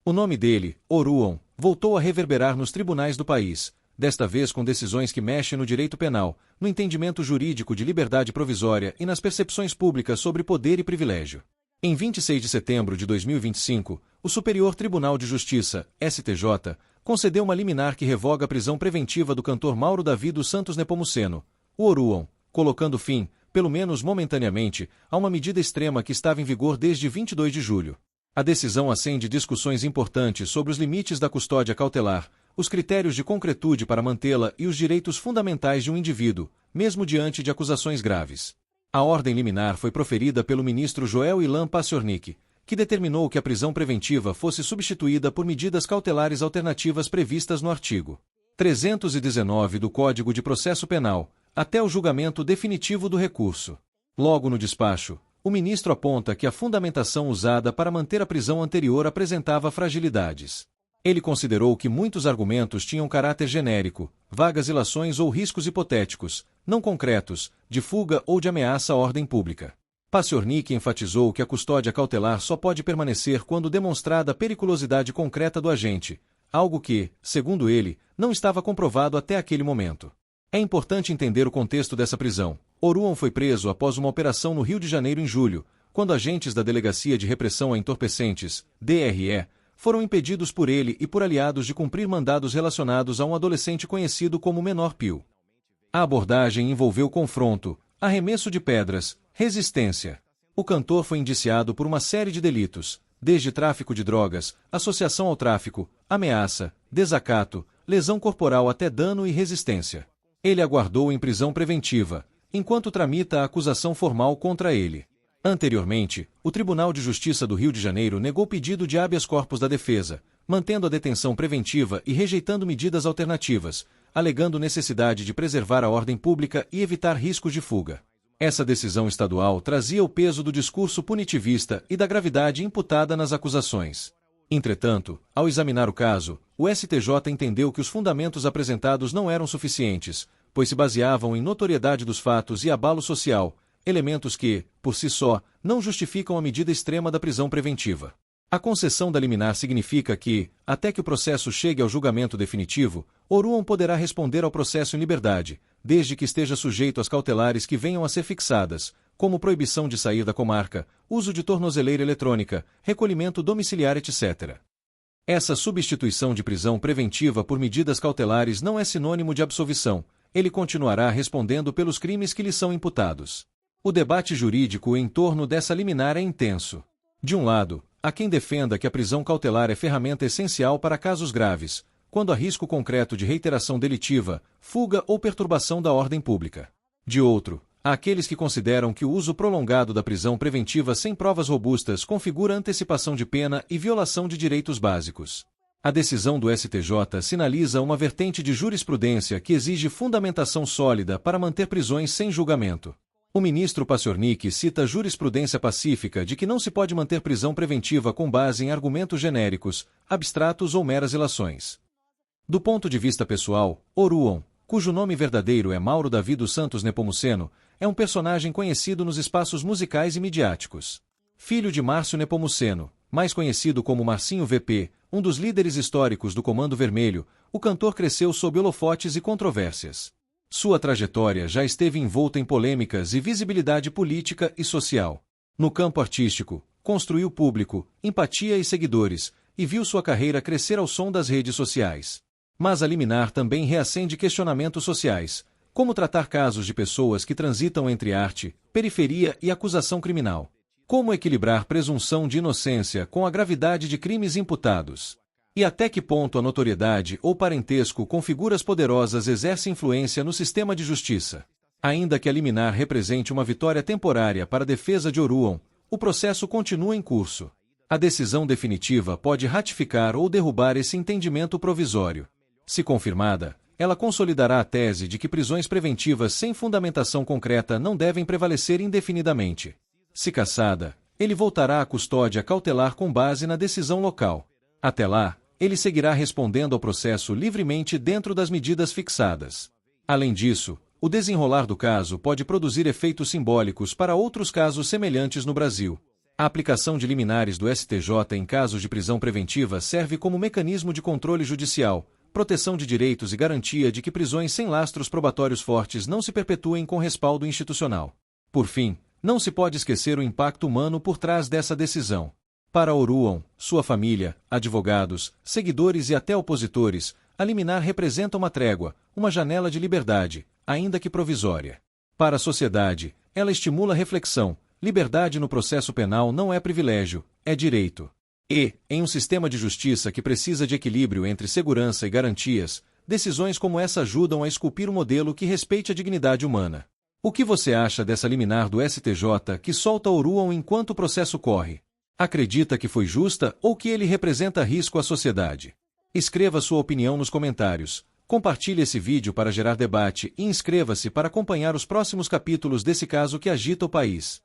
O nome dele, Oruan, voltou a reverberar nos tribunais do país, desta vez com decisões que mexem no direito penal, no entendimento jurídico de liberdade provisória e nas percepções públicas sobre poder e privilégio. Em 26 de setembro de 2025, o Superior Tribunal de Justiça, STJ, concedeu uma liminar que revoga a prisão preventiva do cantor Mauro Davi dos Santos Nepomuceno, o Oruan, colocando fim, pelo menos momentaneamente, a uma medida extrema que estava em vigor desde 22 de julho. A decisão acende discussões importantes sobre os limites da custódia cautelar, os critérios de concretude para mantê-la e os direitos fundamentais de um indivíduo, mesmo diante de acusações graves. A ordem liminar foi proferida pelo ministro Joel Ilan Paciornik, que determinou que a prisão preventiva fosse substituída por medidas cautelares alternativas previstas no artigo 319 do Código de Processo Penal, até o julgamento definitivo do recurso. Logo no despacho, o ministro aponta que a fundamentação usada para manter a prisão anterior apresentava fragilidades. Ele considerou que muitos argumentos tinham caráter genérico, vagas ilações ou riscos hipotéticos, não concretos, de fuga ou de ameaça à ordem pública. Paciornik enfatizou que a custódia cautelar só pode permanecer quando demonstrada a periculosidade concreta do agente, algo que, segundo ele, não estava comprovado até aquele momento. É importante entender o contexto dessa prisão. Oruan foi preso após uma operação no Rio de Janeiro em julho, quando agentes da Delegacia de Repressão a Entorpecentes, DRE, foram impedidos por ele e por aliados de cumprir mandados relacionados a um adolescente conhecido como Menor Pio. A abordagem envolveu confronto, arremesso de pedras, resistência. O cantor foi indiciado por uma série de delitos, desde tráfico de drogas, associação ao tráfico, ameaça, desacato, lesão corporal até dano e resistência. Ele aguardou em prisão preventiva, enquanto tramita a acusação formal contra ele. Anteriormente, o Tribunal de Justiça do Rio de Janeiro negou pedido de habeas corpus da defesa, mantendo a detenção preventiva e rejeitando medidas alternativas, alegando necessidade de preservar a ordem pública e evitar riscos de fuga. Essa decisão estadual trazia o peso do discurso punitivista e da gravidade imputada nas acusações. Entretanto, ao examinar o caso, o STJ entendeu que os fundamentos apresentados não eram suficientes, pois se baseavam em notoriedade dos fatos e abalo social, elementos que, por si só, não justificam a medida extrema da prisão preventiva. A concessão da liminar significa que, até que o processo chegue ao julgamento definitivo, Oruan poderá responder ao processo em liberdade, desde que esteja sujeito às cautelares que venham a ser fixadas, como proibição de sair da comarca, uso de tornozeleira eletrônica, recolhimento domiciliar, etc. Essa substituição de prisão preventiva por medidas cautelares não é sinônimo de absolvição. Ele continuará respondendo pelos crimes que lhe são imputados. O debate jurídico em torno dessa liminar é intenso. De um lado, há quem defenda que a prisão cautelar é ferramenta essencial para casos graves, quando há risco concreto de reiteração delitiva, fuga ou perturbação da ordem pública. De outro, há aqueles que consideram que o uso prolongado da prisão preventiva sem provas robustas configura antecipação de pena e violação de direitos básicos. A decisão do STJ sinaliza uma vertente de jurisprudência que exige fundamentação sólida para manter prisões sem julgamento. O ministro Paciornik cita jurisprudência pacífica de que não se pode manter prisão preventiva com base em argumentos genéricos, abstratos ou meras ilações. Do ponto de vista pessoal, Oruan, cujo nome verdadeiro é Mauro Davi dos Santos Nepomuceno, é um personagem conhecido nos espaços musicais e midiáticos. Filho de Márcio Nepomuceno, mais conhecido como Marcinho VP, um dos líderes históricos do Comando Vermelho, o cantor cresceu sob holofotes e controvérsias. Sua trajetória já esteve envolta em polêmicas e visibilidade política e social. No campo artístico, construiu público, empatia e seguidores, e viu sua carreira crescer ao som das redes sociais. Mas a liminar também reacende questionamentos sociais, como tratar casos de pessoas que transitam entre arte, periferia e acusação criminal. Como equilibrar presunção de inocência com a gravidade de crimes imputados? E até que ponto a notoriedade ou parentesco com figuras poderosas exerce influência no sistema de justiça? Ainda que a liminar represente uma vitória temporária para a defesa de Oruan, o processo continua em curso. A decisão definitiva pode ratificar ou derrubar esse entendimento provisório. Se confirmada, ela consolidará a tese de que prisões preventivas sem fundamentação concreta não devem prevalecer indefinidamente. Se cassada, ele voltará à custódia cautelar com base na decisão local. Até lá, ele seguirá respondendo ao processo livremente dentro das medidas fixadas. Além disso, o desenrolar do caso pode produzir efeitos simbólicos para outros casos semelhantes no Brasil. A aplicação de liminares do STJ em casos de prisão preventiva serve como mecanismo de controle judicial, proteção de direitos e garantia de que prisões sem lastros probatórios fortes não se perpetuem com respaldo institucional. Por fim, não se pode esquecer o impacto humano por trás dessa decisão. Para Oruan, sua família, advogados, seguidores e até opositores, a liminar representa uma trégua, uma janela de liberdade, ainda que provisória. Para a sociedade, ela estimula reflexão. Liberdade no processo penal não é privilégio, é direito. E, em um sistema de justiça que precisa de equilíbrio entre segurança e garantias, decisões como essa ajudam a esculpir um modelo que respeite a dignidade humana. O que você acha dessa liminar do STJ que solta Oruan enquanto o processo corre? Acredita que foi justa ou que ele representa risco à sociedade? Escreva sua opinião nos comentários. Compartilhe esse vídeo para gerar debate e inscreva-se para acompanhar os próximos capítulos desse caso que agita o país.